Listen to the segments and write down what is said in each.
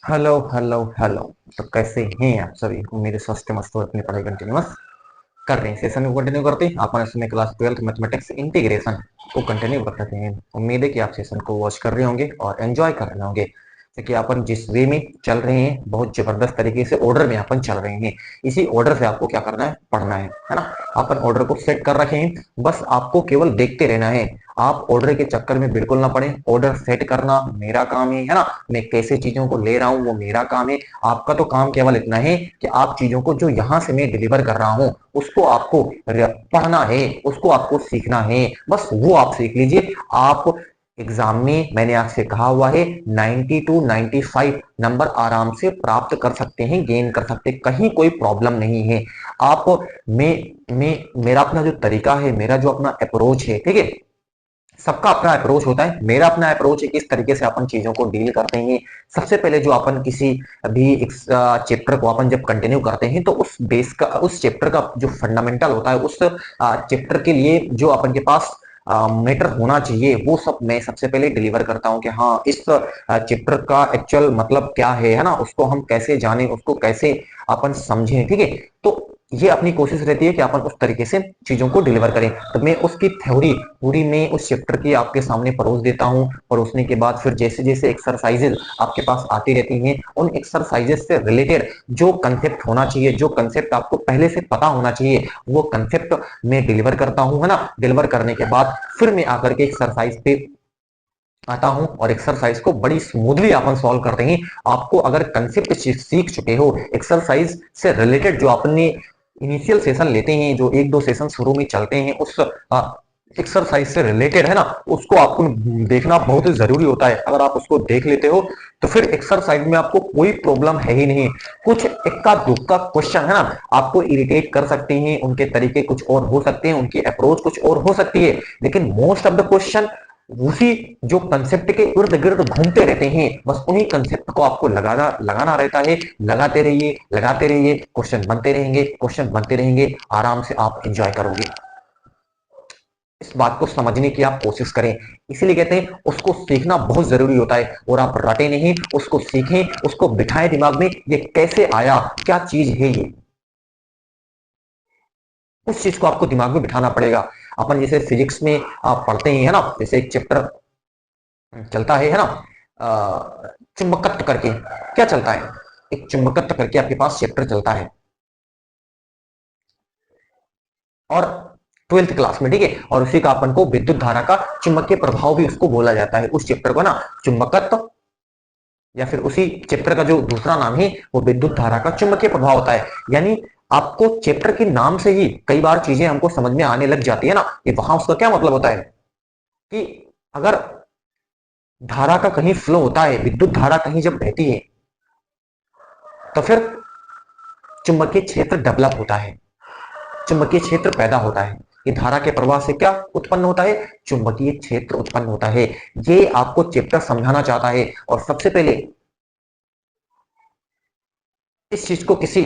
Hello hello hello. तो कैसे हैं आप सभी? मेरे स्वस्थ मस्त हो, अपनी पढ़ाई कंटिन्यूअस कर रहे हैं। सेशन को कंटिन्यू करते हैं। अपन इसमें क्लास 12 मैथमेटिक्स इंटीग्रेशन को कंटिन्यू कर रहे हैं। उम्मीद है कि आप सेशन को वॉच कर रहे होंगे और एंजॉय कर रहे होंगे। देखिए अपन जिस वे में चल रहे हैं, बहुत जबरदस्त तरीके से ऑर्डर में अपन चल रहे हैं। इसी ऑर्डर से आपको क्या करना है, पढ़ना है ना। अपन ऑर्डर को सेट कर रखे हैं, बस आपको केवल देखते रहना है। आप ऑर्डर के चक्कर में बिल्कुल ना पड़े। ऑर्डर सेट करना मेरा काम है ना। मैं कैसे चीजों को ले रहा हूँ वो मेरा काम है। आपका तो काम केवल इतना है कि आप चीजों को जो यहां से मैं डिलीवर कर रहा हूँ उसको आपको पढ़ना है, उसको आपको सीखना है। बस वो आप सीख लीजिए। आप एग्जाम में मैंने आपसे कहा हुआ है 90 टू 95 नंबर आराम से प्राप्त कर सकते हैं, गेन कर सकते हैं, कहीं कोई प्रॉब्लम नहीं है। आप मेरा अपना जो तरीका है, मेरा जो अपना अप्रोच है, ठीक है। सबका अपना अप्रोच होता है। मेरा अपना अप्रोच है किस तरीके से अपन चीजों को डील करते हैं। सबसे पहले जो अपन किसी भी चैप्टर को अपन जब कंटिन्यू करते हैं तो उस बेस का, उस चैप्टर का जो फंडामेंटल होता है, उस चैप्टर के लिए जो अपन के पास मैटर होना चाहिए वो सब मैं सबसे पहले डिलीवर करता हूं कि हाँ इस चैप्टर का एक्चुअल मतलब क्या है ना। उसको हम कैसे जाने, उसको कैसे अपन समझें, ठीक है। तो ये अपनी कोशिश रहती है कि अपन उस तरीके से चीजों को डिलीवर करें। तो मैं उसकी थ्योरी पूरी में उस चैप्टर की आपके सामने परोस देता हूं। परोसने के बाद फिर जैसे जैसे एक्सरसाइजेज आपके पास आती रहती हैं, उन एक्सरसाइजेज से रिलेटेड जो कंसेप्ट होना चाहिए, जो कंसेप्ट आपको पहले से पता होना चाहिए, वो कंसेप्ट मैं डिलीवर करता हूं, है ना। डिलीवर करने के बाद फिर मैं आकर के एक्सरसाइज पे आता हूं और एक्सरसाइज को बड़ी स्मूथली अपन सॉल्व करते हैं। आपको अगर कंसेप्ट सीख चुके हो, एक्सरसाइज से रिलेटेड जो आपने इनिशियल सेशन लेते हैं, जो एक दो सेशन शुरू में चलते हैं, उस एक्सरसाइज से रिलेटेड है ना, उसको आपको देखना बहुत ही जरूरी होता है। अगर आप उसको देख लेते हो तो फिर एक्सरसाइज में आपको कोई प्रॉब्लम है ही नहीं। कुछ इक्का दुक्का क्वेश्चन है ना आपको इरिटेट कर सकते हैं, उनके तरीके कुछ और हो सकते हैं, उनकी अप्रोच कुछ और हो सकती है, लेकिन मोस्ट ऑफ द क्वेश्चन उसी जो कंसेप्ट के इर्द गिर्द घूमते रहते हैं। बस उन्हीं कंसेप्ट को आपको लगाना लगाना रहता है। लगाते रहिए, लगाते रहिए, क्वेश्चन बनते रहेंगे, क्वेश्चन बनते रहेंगे, आराम से आप एंजॉय करोगे। इस बात को समझने की आप कोशिश करें। इसीलिए कहते हैं उसको सीखना बहुत जरूरी होता है। और आप रटे नहीं, उसको सीखें, उसको बिठाएं दिमाग में, ये कैसे आया, क्या चीज है ये। उस चीज को आपको दिमाग में बिठाना पड़ेगा। अपन जैसे फिजिक्स में आप पढ़ते हैं, है ना, जैसे एक चैप्टर चलता है ना, चुंबकत्व करके। क्या चलता है? एक चुंबकत्व करके आपके पास चैप्टर चलता है, और 12th क्लास में, ठीक है। और उसी का अपन को विद्युत धारा का चुंबकीय प्रभाव भी उसको बोला जाता है, उस चैप्टर को ना, चुंबकत्व। या फिर उसी चैप्टर का जो दूसरा नाम है वो विद्युत धारा का चुंबकीय प्रभाव होता है। यानी आपको चैप्टर के नाम से ही कई बार चीजें हमको समझ में आने लग जाती है ना कि वहां उसका क्या मतलब होता है। कि अगर धारा का कहीं फ्लो होता है, विद्युत धारा कहीं जब बहती है, तो फिर चुंबकीय क्षेत्र डेवलप होता है, चुंबकीय क्षेत्र पैदा होता है। ये धारा के प्रवाह से क्या उत्पन्न होता है? चुंबकीय क्षेत्र उत्पन्न होता है। ये आपको चैप्टर समझाना चाहता है। और सबसे पहले इस चीज को किसी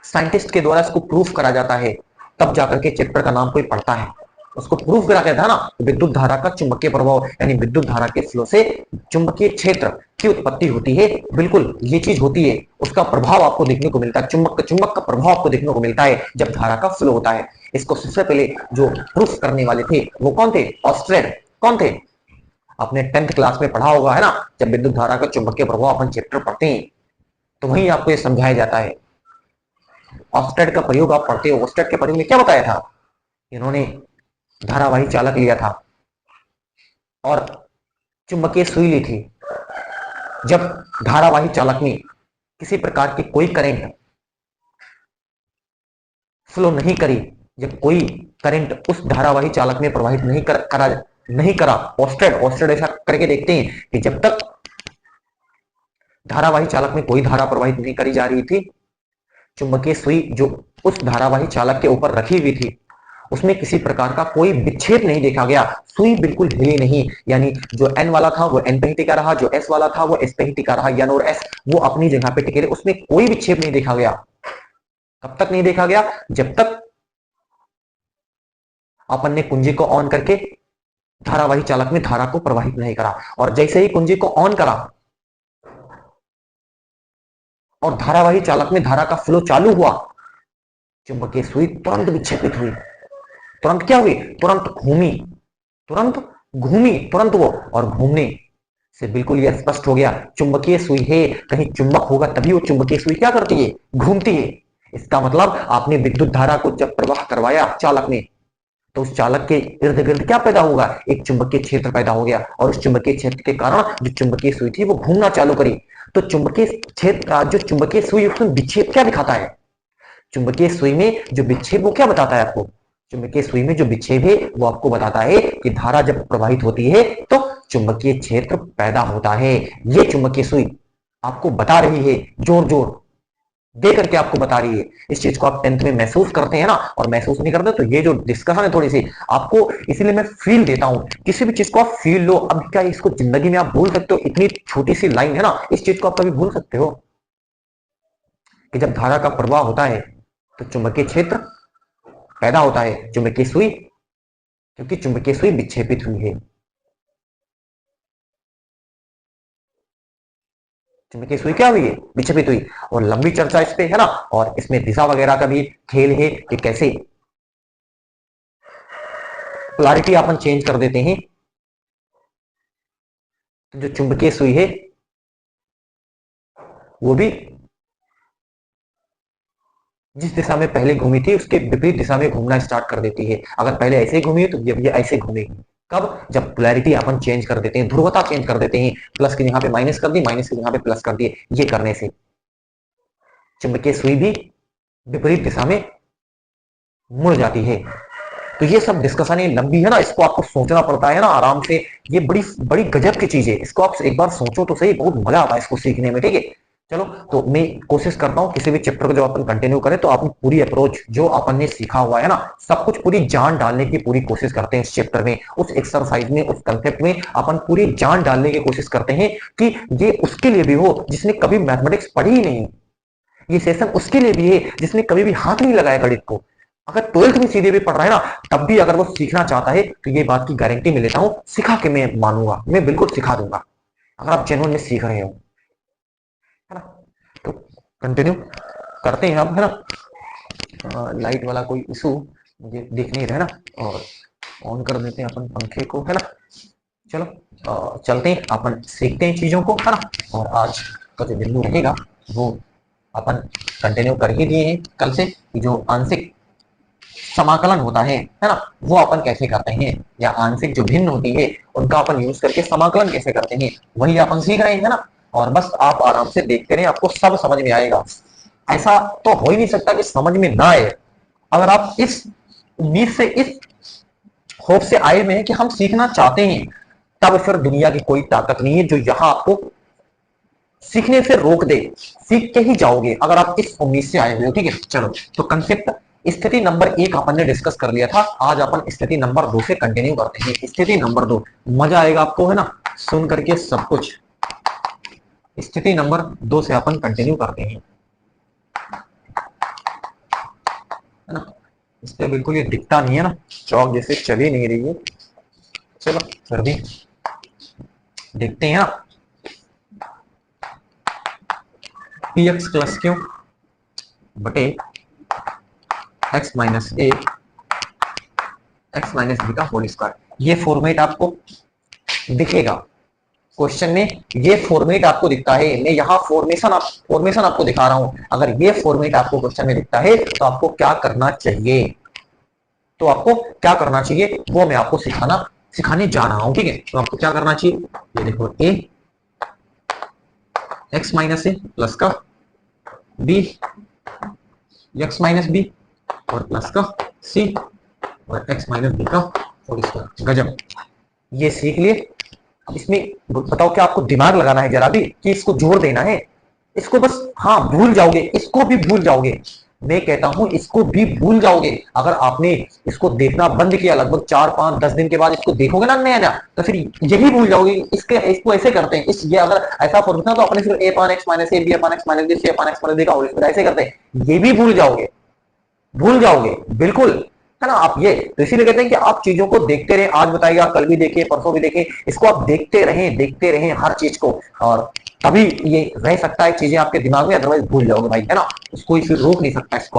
साइंटिस्ट के द्वारा इसको प्रूफ करा जाता है, तब जाकर के चैप्टर का नाम कोई पढ़ता है। उसको प्रूफ करा गया था ना, विद्युत धारा का चुंबकीय प्रभाव, यानी विद्युत धारा के फ्लो से चुंबकीय क्षेत्र की उत्पत्ति होती है। बिल्कुल ये चीज होती है, उसका प्रभाव आपको देखने को मिलता है, चुंबक का प्रभाव आपको देखने को मिलता है जब धारा का फ्लो होता है। इसको सबसे पहले जो प्रूफ करने वाले थे वो कौन थे? ऑस्ट्रेड। कौन थे? आपने 10th क्लास में पढ़ा होगा, है ना। जब विद्युत धारा का चुंबकीय प्रभाव अपन चैप्टर पढ़ते हैं तो वहीं आपको ये समझाया जाता है। ऑस्टेड का प्रयोग आप पढ़ते हो, ऑस्टेड के प्रयोग में क्या बताया था? इन्होंने धारावाही चालक लिया था और चुंबकीय सुई ली थी। जब धारावाही चालक में किसी प्रकार की कोई करंट फ्लो नहीं करी, जब कोई करंट उस धारावाही चालक में प्रवाहित नहीं करा, ऑस्टेड ऑस्टेड ऐसा करके देखते हैं कि जब तक धारावाही चालक में कोई धारा प्रवाहित नहीं करी जा रही थी, चुंबकीय सुई जो उस धारावाही चालक के ऊपर रखी हुई थी उसमें किसी प्रकार का कोई विक्षेप नहीं देखा गया। सुई बिल्कुल हिली नहीं, यानी जो एन वाला था वो एन पे ही टिका रहा, जो एस वाला था वो एस पे ही टिका रहा, एन और एस वो अपनी जगह पे टिके रहे, उसमें कोई विक्षेप नहीं देखा गया। कब तक नहीं देखा गया? जब तक अपन ने कुंजी को ऑन करके धारावाही चालक में धारा को प्रवाहित नहीं करा। और जैसे ही कुंजी को ऑन करा, और धारावाही चालक में धारा का फ्लो चालू हुआ, चुंबकीय सुई तुरंत विक्षेपित हुई। तुरंत क्या हुई? तुरंत घूमी, तुरंत घूमी, तुरंत वो, और घूमने से बिल्कुल यह स्पष्ट हो गया चुंबकीय सुई है, कहीं चुंबक होगा तभी वो चुंबकीय सुई क्या करती है? घूमती है। इसका मतलब आपने विद्युत धारा को जब प्रवाह करवाया चालक में, तो उस चालक के इर्द गिर्द क्या पैदा होगा? एक चुंबकीय क्षेत्र पैदा हो गया, और उस चुंबकीय क्षेत्र के कारण जो चुंबकीय सुई थी वो घूमना चालू करी। तो चुंबकीय क्षेत्र, जो चुंबकीय सुई, उसमें विक्षेप क्या दिखाता है? चुंबकीय सुई में जो विक्षेप वो क्या बताता है आपको? चुंबकीय सुई में जो विक्षेप है वो आपको बताता है कि धारा जब प्रवाहित होती है तो चुंबकीय क्षेत्र पैदा होता है। ये चुंबकीय सुई आपको बता रही है, जोर जोर दे करके आपको बता रही है। इस चीज को आप 10th में महसूस करते हैं ना, और महसूस नहीं करते तो ये जो डिस्कशन है थोड़ी सी आपको, इसीलिए मैं फील देता हूं। किसी भी चीज को आप फील लो। अब क्या इसको जिंदगी में आप भूल सकते हो? इतनी छोटी सी लाइन है ना, इस चीज को आप कभी भूल सकते हो कि जब धारा का प्रवाह होता है तो चुंबकीय क्षेत्र पैदा होता है, चुंबकीय सुई, क्योंकि चुंबकीय सुई विक्षेपित हुई है। चुंबकीय सुई क्या हुई है? विक्षेपित हुई। और लंबी चर्चा इस पे है ना, और इसमें दिशा वगैरह का भी खेल है कि कैसे पोलैरिटी अपन चेंज कर देते हैं। तो जो चुंबकीय सुई है वो भी जिस दिशा में पहले घूमी थी उसके विपरीत दिशा में घूमना स्टार्ट कर देती है। अगर पहले ऐसे ही घूमी है तो ये ऐसे घूमेगी। कब? जब पोलैरिटी अपन चेंज कर देते हैं, ध्रुवता चेंज कर देते हैं। प्लस की जगह पे माइनस कर दी, माइनस की जगह पे प्लस कर दिए। ये करने से चुंबकीय सुई भी विपरीत दिशा में मुड़ जाती है। तो ये सब डिस्कशन लंबी है ना, इसको आपको सोचना पड़ता है ना आराम से। ये बड़ी बड़ी गजब की चीज है, इसको आप एक बार सोचो तो सही, बहुत मजा आता है इसको सीखने में। ठीक है, चलो। तो मैं कोशिश करता हूँ किसी भी चैप्टर को जब अपन कंटिन्यू करें तो अपन पूरी अप्रोच जो अपन ने सीखा हुआ है ना, सब कुछ पूरी जान डालने की पूरी कोशिश करते हैं इस चैप्टर में, उस एक्सरसाइज में, उस कंसेप्ट में अपन पूरी जान डालने की कोशिश करते हैं कि ये उसके लिए भी हो जिसने कभी मैथमेटिक्स पढ़ी ही नहीं। ये सेशन उसके लिए भी है जिसने कभी भी हाथ नहीं लगाया गणित को। अगर 12th में सीधे भी पढ़ रहा है ना, तब भी अगर वो सीखना चाहता है तो ये बात की गारंटी मैं लेता हूं, सिखा के मैं मानूंगा, मैं बिल्कुल सिखा दूंगा अगर आप जेन्युइन में सीख रहे हो, है ना। तो कंटिन्यू करते हैं अब, है ना। लाइट वाला कोई इशू मुझे दिख नहीं रहा है ना, और ऑन कर देते हैं अपन पंखे को, है ना। चलो चलते हैं, अपन सीखते हैं चीजों को, है ना। और आज का जो बिंदु रहेगा वो अपन कंटिन्यू कर ही दिए हैं कल से, जो आंशिक समाकलन होता है ना, वो अपन कैसे करते हैं, या आंशिक जो भिन्न होती है उनका अपन यूज करके समाकलन कैसे करते हैं, वही अपन सीख रहे हैं ना। और बस आप आराम से देखते रहे, आपको सब समझ में आएगा। ऐसा तो हो ही नहीं सकता कि समझ में ना आए। अगर आप इस उम्मीद से, इस होप से आए हुए हैं कि हम सीखना चाहते हैं, तब फिर दुनिया की कोई ताकत नहीं है जो यहां आपको सीखने से रोक दे। सीख के ही जाओगे अगर आप इस उम्मीद से आए हुए हो। ठीक है, चलो। तो कंसेप्ट स्थिति नंबर 1 अपन ने डिस्कस कर लिया था, आज अपन स्थिति नंबर 2 से कंटिन्यू करते हैं। स्थिति नंबर 2, मजा आएगा आपको, है ना, सुन करके सब कुछ। स्थिति नंबर 2 से अपन कंटिन्यू करते हैं, है ना। इस पे बिल्कुल ये दिखता नहीं है ना, चौक जैसे चल ही नहीं रही है। चलो फिर भी देखते हैं। पी एक्स प्लस क्यू बटे एक्स माइनस ए एक्स माइनस बी का होल स्क्वायर, ये फॉर्मेट आपको दिखेगा क्वेश्चन में। ये फॉर्मेट आपको दिखता है, मैं यहाँ फॉर्मेशन आपको दिखा रहा हूं। अगर ये फॉर्मेट आपको क्वेश्चन में दिखता है तो आपको क्या करना चाहिए, तो आपको क्या करना चाहिए वो मैं आपको सिखाने जा रहा हूं। ठीक है, तो आपको क्या करना चाहिए, ये देखो, ए एक्स माइनस ए प्लस का बी एक्स माइनस बी और प्लस का सी और एक्स माइनस बी का होल स्क्वायर। गजब, ये सीख लिए। अब इसमें बताओ क्या आपको दिमाग लगाना है जरा भी, कि इसको जोर देना है, इसको बस, हाँ भूल जाओगे, इसको भी भूल जाओगे। मैं कहता हूं इसको भी भूल जाओगे अगर आपने इसको देखना बंद किया। लगभग 4-5-10 दिन के बाद इसको देखोगे ना नया नया, तो फिर यही भूल जाओगे। इसको ऐसे करते हैं, ये अगर ऐसा फॉर्मूला तो अपने सिर्फ ए अपान एक्स माइनस ए, बी अपान एक्स माइनस बी, सी अपान एक्स माइनस डी का होल स्क्वायर ऐसे करते हैं, ये भी भूल जाओगे बिल्कुल, है ना। आप ये तो इसीलिए कहते हैं कि आप चीजों को देखते रहे। आज बताइए, कल भी देखें, परसों भी देखें, इसको आप देखते रहें हर चीज को। और तभी ये रह सकता है चीजें आपके दिमाग में, अदरवाइज भूल जाओगे भाई, है ना। कोई फिर रोक नहीं सकता इसको।